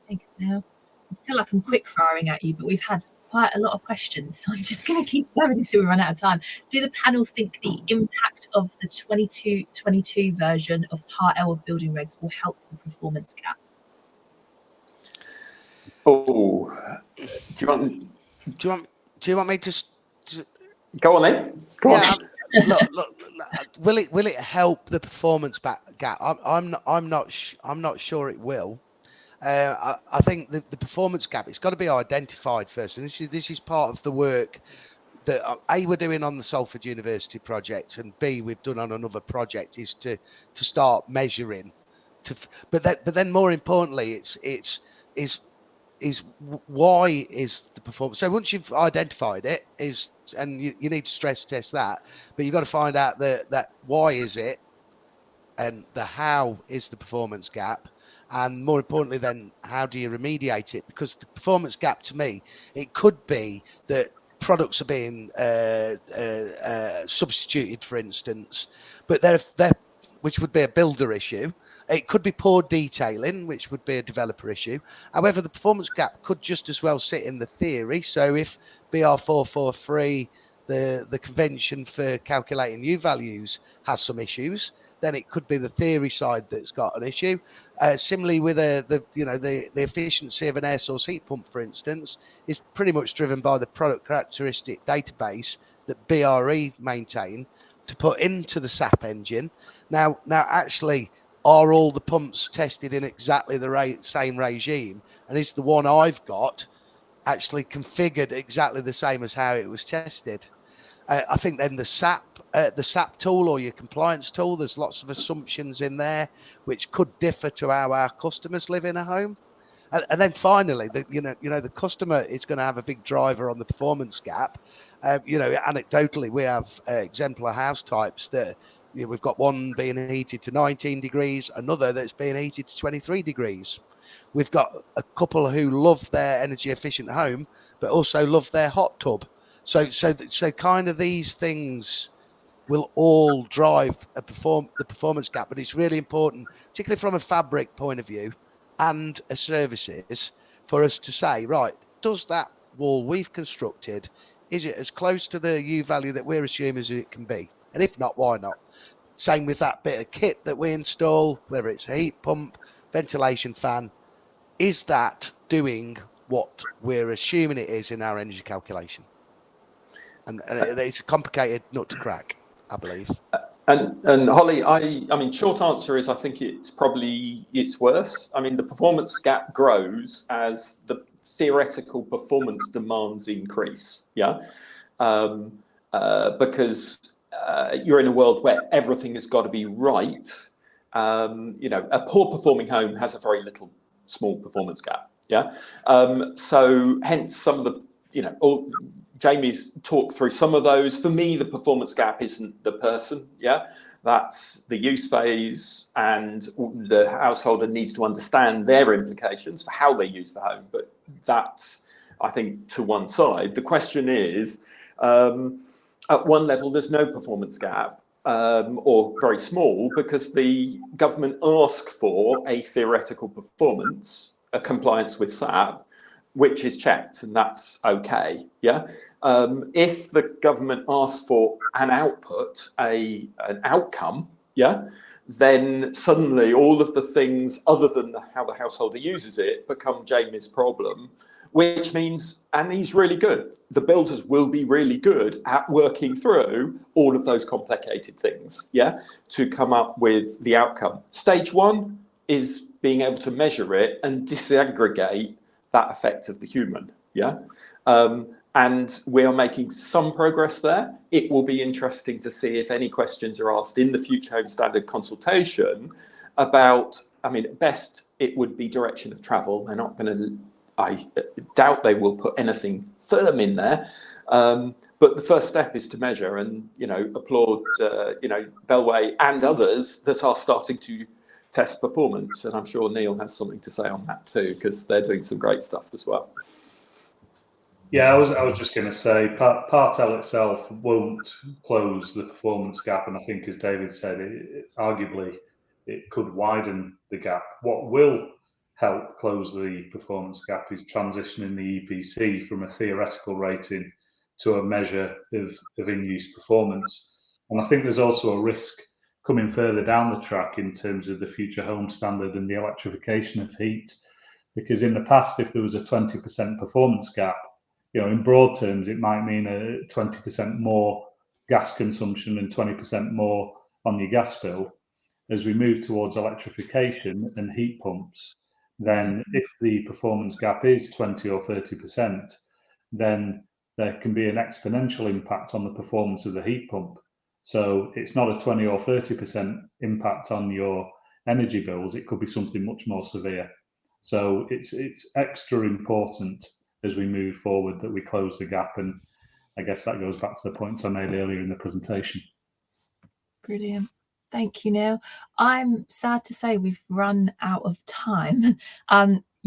Speaker 1: Thanks, Neil. I feel like I'm quick firing at you, but we've had quite a lot of questions, so I'm just going to keep going until we run out of time. Do the panel think the impact of the 22 version of Part L of building regs will help the performance gap?
Speaker 2: Oh, do you want
Speaker 4: me to
Speaker 2: go on then? Go on.
Speaker 4: Look, will it help the performance gap? I'm not sure it will. I think the performance gap, it's got to be identified first, and this is part of the work that A, we're doing on the Salford University project, and B, we've done on another project, is to start measuring. But then more importantly, it's why is the performance. So once you've identified it, and you need to stress test that, but you've got to find out that why is it, and the how is the performance gap, and more importantly then how do you remediate it? Because the performance gap, to me, it could be that products are being substituted, for instance, but they're which would be a builder issue. It could be poor detailing, which would be a developer issue. However, the performance gap could just as well sit in the theory. So if BR443, the convention for calculating U values, has some issues, then it could be the theory side that's got an issue. Similarly, with the efficiency of an air source heat pump, for instance, is pretty much driven by the product characteristic database that BRE maintain to put into the SAP engine. Now, actually, are all the pumps tested in exactly the same regime? And is the one I've got actually configured exactly the same as how it was tested? I think then the SAP tool, or your compliance tool, there's lots of assumptions in there which could differ to how our customers live in a home. And then finally, the customer is going to have a big driver on the performance gap. Anecdotally, we have exemplar house types that we've got one being heated to 19 degrees, another that's being heated to 23 degrees. We've got a couple who love their energy efficient home, but also love their hot tub. So kind of these things will all drive the performance gap, but it's really important, particularly from a fabric point of view and a services, for us to say, right, does that wall we've constructed, is it as close to the U value that we're assuming as it can be? And if not, why not? Same with that bit of kit that we install, whether it's a heat pump, ventilation fan, is that doing what we're assuming it is in our energy calculation? And it's a complicated nut to crack, I believe.
Speaker 2: And Holly, I mean, short answer is I think it's worse. I mean, the performance gap grows as the theoretical performance demands increase. Yeah, because you're in a world where everything has got to be right. A poor performing home has a very small performance gap. Yeah, so hence some of the Jamie's talked through some of those. For me, the performance gap isn't the person. Yeah, that's the use phase, and the householder needs to understand their implications for how they use the home. But that's, I think, to one side. The question is, at one level, there's no performance gap, or very small, because the government ask for a theoretical performance, a compliance with SAP, which is checked, and that's okay. Yeah. If the government asks for an output, an outcome, yeah, then suddenly all of the things other than how the householder uses it become Jamie's problem, which means, and he's really good, the builders will be really good at working through all of those complicated things, yeah, to come up with the outcome. Stage one is being able to measure it and disaggregate that effect of the human, yeah? And we are making some progress there. It will be interesting to see if any questions are asked in the Future Home Standard consultation about, I mean, at best, it would be direction of travel. They're not going to, I doubt they will put anything firm in there. But the first step is to measure and, applaud, Bellway and others that are starting to test performance. And I'm sure Neil has something to say on that too, because they're doing some great stuff as well.
Speaker 3: Yeah, I was just going to say, Part L itself won't close the performance gap, and I think, as David said, arguably it could widen the gap. What will help close the performance gap is transitioning the EPC from a theoretical rating to a measure of in-use performance. And I think there's also a risk coming further down the track in terms of the Future Home Standard and the electrification of heat, because in the past, if there was a 20% performance gap, in broad terms, it might mean a 20% more gas consumption and 20% more on your gas bill. As we move towards electrification and heat pumps, then if the performance gap is 20 or 30%, then there can be an exponential impact on the performance of the heat pump. So it's not a 20 or 30% impact on your energy bills. It could be something much more severe. So it's extra important as we move forward that we close the gap. And I guess that goes back to the points I made earlier in the presentation.
Speaker 1: Brilliant. Thank you, Neil. I'm sad to say we've run out of time.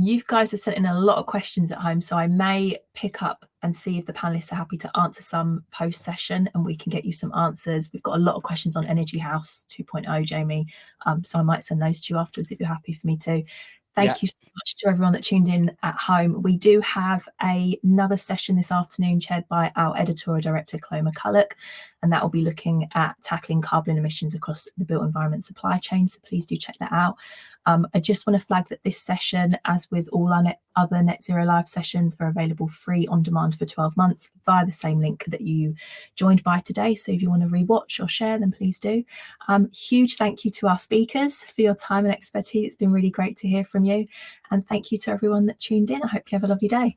Speaker 1: You guys have sent in a lot of questions at home, so I may pick up and see if the panelists are happy to answer some post-session and we can get you some answers. We've got a lot of questions on Energy House 2.0, Jamie, so I might send those to you afterwards if you're happy for me to. Thank you so much to everyone that tuned in at home. We do have another session this afternoon chaired by our editorial director, Chloe McCulloch, and that will be looking at tackling carbon emissions across the built environment supply chain. So please do check that out. I just want to flag that this session, as with all our other Net Zero Live sessions, are available free on demand for 12 months via the same link that you joined by today. So if you want to rewatch or share, then please do. Huge thank you to our speakers for your time and expertise. It's been really great to hear from you. And thank you to everyone that tuned in. I hope you have a lovely day.